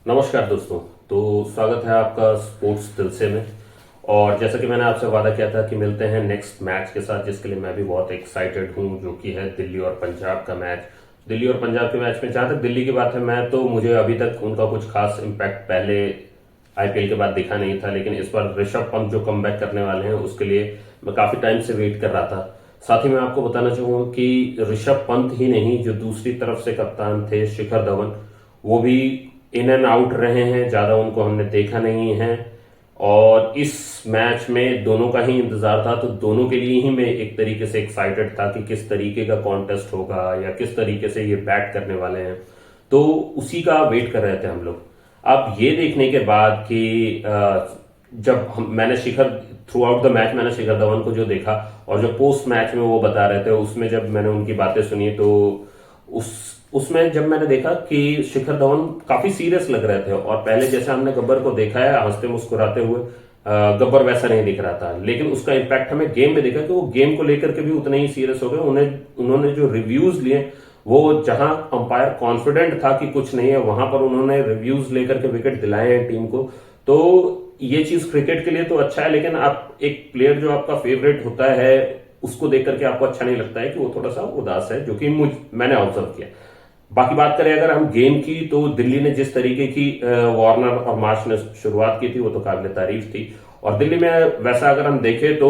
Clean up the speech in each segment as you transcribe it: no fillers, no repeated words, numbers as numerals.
नमस्कार दोस्तों। तो स्वागत है आपका स्पोर्ट्स दिलसे में। और जैसा कि मैंने आपसे वादा किया था कि मिलते हैं नेक्स्ट मैच के साथ, जिसके लिए मैं भी बहुत एक्साइटेड हूं, जो कि है दिल्ली और पंजाब का मैच। दिल्ली और पंजाब के मैच में जहां तक दिल्ली की बात है, मैं तो मुझे अभी तक उनका कुछ खास इम्पैक्ट पहले आईपीएल के बाद दिखा नहीं था, लेकिन इस बार ऋषभ पंत जो कमबैक करने वाले हैं उसके लिए मैं काफी टाइम से वेट कर रहा था। साथ ही मैं आपको बताना चाहूंगा कि ऋषभ पंत ही नहीं, जो दूसरी तरफ से कप्तान थे शिखर धवन, वो भी इन एंड आउट रहे हैं, ज्यादा उनको हमने देखा नहीं है। और इस मैच में दोनों का ही इंतजार था, तो दोनों के लिए ही मैं एक तरीके से एक्साइटेड था कि किस तरीके का कॉन्टेस्ट होगा या किस तरीके से ये बैट करने वाले हैं। तो उसी का वेट कर रहे थे हम लोग। अब ये देखने के बाद कि मैंने शिखर थ्रू आउट द मैच मैंने शिखर धवन को जो देखा, और जो पोस्ट मैच में वो बता रहे थे, उसमें जब मैंने उनकी बातें सुनी, तो उस उसमें जब मैंने देखा कि शिखर धवन काफी सीरियस लग रहे थे, और पहले जैसे हमने गब्बर को देखा है हंसते मुस्कुराते हुए, गब्बर वैसा नहीं दिख रहा था। लेकिन उसका इम्पैक्ट हमें गेम में देखा कि वो गेम को लेकर के भी उतने ही सीरियस हो गए। उन्होंने जो रिव्यूज लिए, वो जहां अंपायर कॉन्फिडेंट था कि कुछ नहीं है, वहां पर उन्होंने रिव्यूज लेकर के विकेट दिलाए हैं टीम को। तो ये चीज क्रिकेट के लिए तो अच्छा है, लेकिन आप एक प्लेयर जो आपका फेवरेट होता है उसको देख करके आपको अच्छा नहीं लगता है कि वो थोड़ा सा उदास है, जो कि मैंने ऑब्जर्व किया। बाकी बात करें अगर हम गेम की, तो दिल्ली ने जिस तरीके की वार्नर और मार्श ने शुरुआत की थी, वो तो काबिल तारीफ थी। और दिल्ली में वैसा अगर हम देखें तो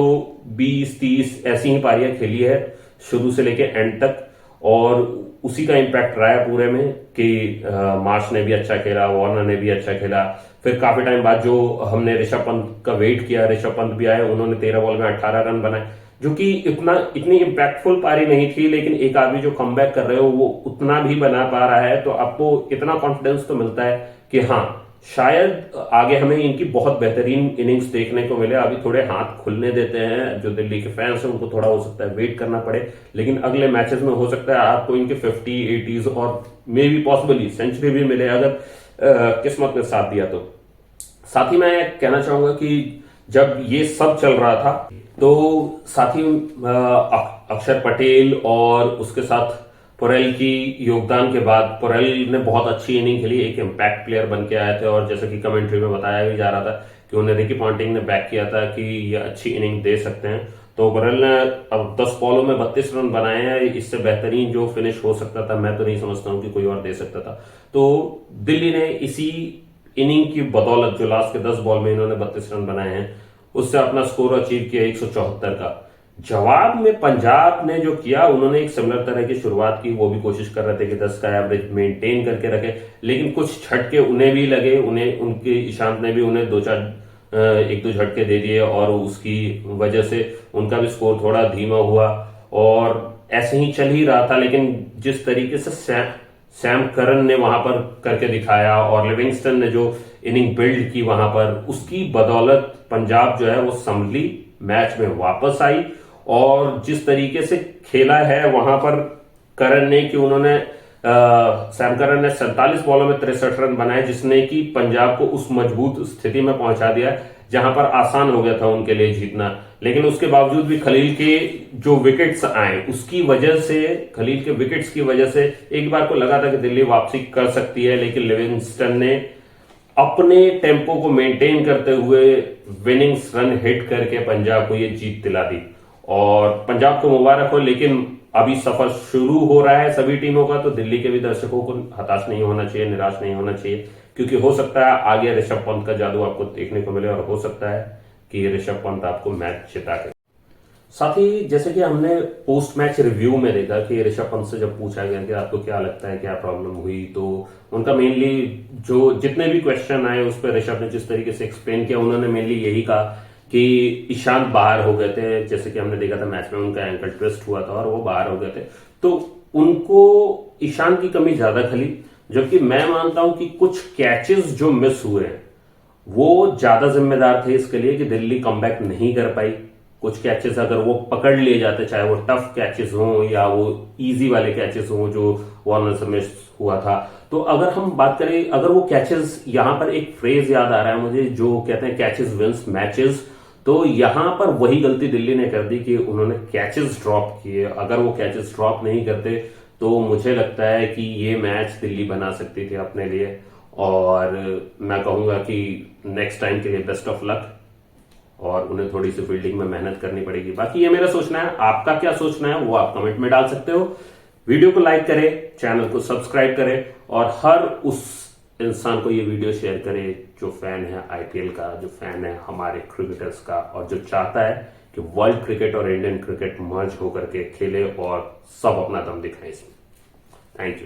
20-30 ऐसी ही पारियां खेली है शुरू से लेके एंड तक, और उसी का इम्पैक्ट रहा है पूरे में कि मार्श ने भी अच्छा खेला, वार्नर ने भी अच्छा खेला। फिर काफी टाइम बाद जो हमने ऋषभ पंत का वेट किया, ऋषभ पंत भी आए, उन्होंने 13 बॉल में 18 रन बनाए, जो कि इतनी इम्पैक्टफुल पारी नहीं थी, लेकिन एक आदमी जो कमबैक कर रहे हो वो उतना भी बना पा रहा है, तो आपको इतना कॉन्फिडेंस तो मिलता है कि हाँ, शायद आगे हमें इनकी बहुत बेहतरीन इनिंग्स देखने को मिले। अभी थोड़े हाथ खुलने देते हैं, जो दिल्ली के फैंस हैं उनको थोड़ा हो सकता है वेट करना पड़े, लेकिन अगले मैचेस में हो सकता है आपको इनके 50-80s और मे बी पॉसिबली सेंचुरी भी मिले, अगर किस्मत ने साथ दिया तो। साथ ही मैं कहना चाहूंगा कि जब ये सब चल रहा था, तो साथ ही अक्षर पटेल और उसके साथ पुरेल की योगदान के बाद, पुरेल ने बहुत अच्छी इनिंग खेली, एक इम्पैक्ट प्लेयर बन के आए थे, और जैसे कि कमेंट्री में बताया भी जा रहा था कि उन्हें रिकी पॉन्टिंग ने बैक किया था कि ये अच्छी इनिंग दे सकते हैं। तो पुरेल ने अब 10 बॉलों में 32 रन बनाए हैं, इससे बेहतरीन जो फिनिश हो सकता था मैं तो नहीं समझता हूं कि कोई और दे सकता था। तो दिल्ली ने इसी इनिंग की बदौलत, जो लास्ट के 10 बॉल में इन्होंने 32 रन बनाए हैं, उससे अपना स्कोर अचीव किया 174 का। जवाब में पंजाब ने जो किया, उन्होंने एक सिमिलर तरह की शुरुआत की, वो भी कोशिश कर रहे थे कि 10 का एवरेज मेंटेन करके रखे, लेकिन कुछ झटके उन्हें भी लगे, उन्हें उनके ईशांत ने भी उन्हें एक दो झटके दे दिए, और उसकी वजह से उनका भी स्कोर थोड़ा धीमा हुआ, और ऐसे ही चल ही रहा था। लेकिन जिस तरीके से सैम करन ने वहां पर करके दिखाया, और लिविंगस्टन ने जो इनिंग बिल्ड की वहां पर, उसकी बदौलत पंजाब जो है वो संभली, मैच में वापस आई। और जिस तरीके से खेला है वहां पर करन ने, कि उन्होंने सैम करन ने 47 बॉलों में 63 रन बनाए, जिसने कि पंजाब को उस मजबूत स्थिति में पहुंचा दिया जहां पर आसान हो गया था उनके लिए जीतना। लेकिन उसके बावजूद भी खलील के जो विकेट्स आए, उसकी वजह से, खलील के विकेट्स की वजह से एक बार को लगा था कि दिल्ली वापसी कर सकती है, लेकिन लिविंगस्टन ने अपने टेम्पो को मेंटेन करते हुए विनिंग्स रन हिट करके पंजाब को ये जीत दिला दी। और पंजाब को मुबारक हो, लेकिन अभी सफर शुरू हो रहा है सभी टीमों का, तो दिल्ली के भी दर्शकों को हताश नहीं होना चाहिए, निराश नहीं होना चाहिए, क्योंकि हो सकता है आगे ऋषभ पंत का जादू आपको देखने को मिले, और हो सकता है कि ऋषभ पंत आपको मैच जिता के। साथ ही जैसे कि हमने पोस्ट मैच रिव्यू में देखा कि ऋषभ पंत से जब पूछा गया कि आपको क्या लगता है, क्या प्रॉब्लम हुई, तो उनका मेनली जो जितने भी क्वेश्चन आए उस पर ऋषभ ने जिस तरीके से एक्सप्लेन किया, उन्होंने मेनली यही कहा कि ईशांत बाहर हो गए थे। जैसे कि हमने देखा था मैच में उनका एंकल ट्विस्ट हुआ था और वो बाहर हो गए थे, तो उनको ईशांत की कमी ज्यादा खली। जबकि मैं मानता हूं कि कुछ कैचेस जो मिस हुए हैं वो ज्यादा जिम्मेदार थे इसके लिए कि दिल्ली कमबैक नहीं कर पाई। कुछ कैचेस अगर वो पकड़ लिए जाते, चाहे वो टफ कैचेस हों या वो इजी वाले कैचेस हों जो वार्नर से मिस हुआ था, तो अगर हम बात करें, अगर वो कैचेस, यहां पर एक फ्रेज याद आ रहा है मुझे जो कहते हैं कैचेस विंस मैचेस, तो यहां पर वही गलती दिल्ली ने कर दी कि उन्होंने कैचेस ड्रॉप किए। अगर वो कैचेस ड्रॉप नहीं करते तो मुझे लगता है कि ये मैच दिल्ली बना सकती थी अपने लिए। और मैं कहूंगा कि नेक्स्ट टाइम के लिए बेस्ट ऑफ लक, और उन्हें थोड़ी सी फील्डिंग में मेहनत करनी पड़ेगी। बाकी ये मेरा सोचना है, आपका क्या सोचना है वो आप कमेंट में डाल सकते हो। वीडियो को लाइक करें, चैनल को सब्सक्राइब करें, और हर उस इंसान को ये वीडियो शेयर करें जो फैन है आईपीएल का, जो फैन है हमारे क्रिकेटर्स का, और जो चाहता है कि वर्ल्ड क्रिकेट और इंडियन क्रिकेट मर्ज होकर के खेले और सब अपना दम दिखाएं इसमें। Thank you.